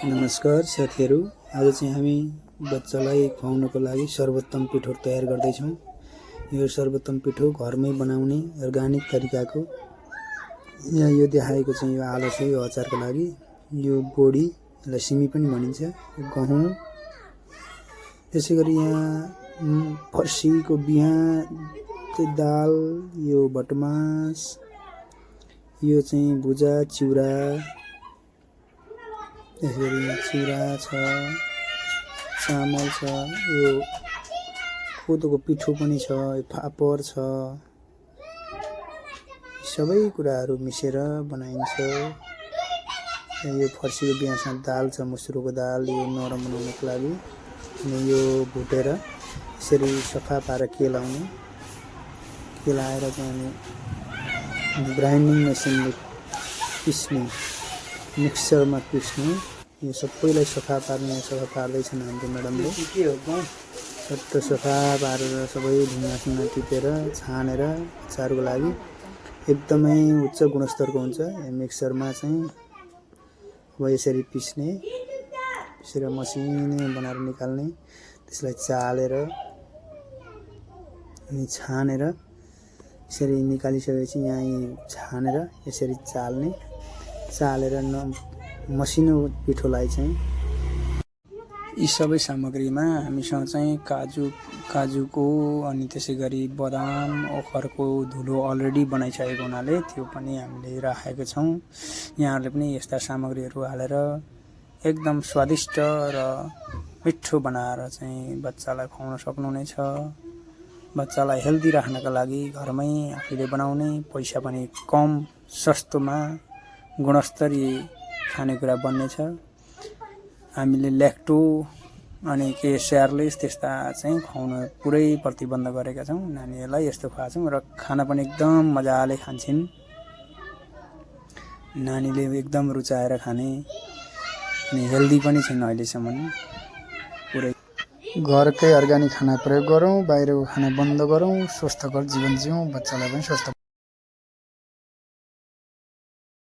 नमस्कार साथीहरू, आज चाहिँ हामी बच्चालाई खुवाउनको लागि सर्वोत्तम पिठो तयार गर्दैछौँ। यो सर्वोत्तम पिठो घरमै बनाउने अर्ग्यानिक तरिकाको। यहाँ यो देखाएको चाहिँ यो आलो छ, यो अचारको लागि। यो बोडी, यसलाई सिमी पनि भनिन्छ, गहुँ। त्यसैगरी यहाँ फर्सीको बिहा, दाल, यो भटमास, यो चाहिँ भुजा चिउरा, त्यसरी चिउरा छ, चामल छ, यो कोदोको पिठो पनि छ, फापर छ। सबै कुराहरू मिसेर बनाइन्छ। यो फर्सीको बिहासँग दाल छ, मुसुरोको दाल, यो नरम बनाउनको लागि। अनि यो भुटेर यसरी सफा पारेर केलाएर चाहिँ ग्राइन्डिङ मेसिनले पिस्ने, मिक्सरमा पिस्ने। यो सबैलाई सफा पार्दैछन् हाम्रो म्याडमले। सट्ट सफा पारेर सबै ढुङ्गासँग टिपेर छानेर अचारको लागि एकदमै उच्च गुणस्तरको हुन्छ। यो मिक्सरमा चाहिँ अब यसरी पिसेर मसिनो बनाएर निकाल्ने, त्यसलाई चालेर अनि छानेर यसरी निकालिसकेपछि यहाँ छानेर यसरी चालेर मसिनो पिठोलाई चाहिँ यी सबै सामग्रीमा हामीसँग चाहिँ काजुको अनि त्यसै गरी बदाम ओखरको धुलो अलरेडी बनाइसकेको हुनाले त्यो पनि हामीले राखेका छौँ। यहाँहरूले पनि यस्ता सामग्रीहरू हालेर एकदम स्वादिष्ट र मिठो बनाएर चाहिँ बच्चालाई खुवाउन सक्नुहुनेछ। बच्चालाई हेल्दी राख्नका लागि घरमै आफूले बनाउने, पैसा पनि कम सस्तोमा गुणस्तरीय खानेकुरा बन्नेछ। हामीले ल्याक्टो अनि सेयरलेस त्यस्ता चाहिँ खुवाउन पुरै प्रतिबन्ध गरेका छौँ। नानीहरूलाई यस्तो खुवाउँछौँ र खाना पनि एकदम मजाले खान्छन्। नानीले एकदम रुचाएर खाने अनि हेल्दी पनि छैन अहिलेसम्म। पुरै घरकै अर्ग्यानिक खाना प्रयोग गरौँ, बाहिरको खाना बन्द गरौँ, स्वस्थकर जीवन जिउँ, बच्चालाई पनि स्वस्थ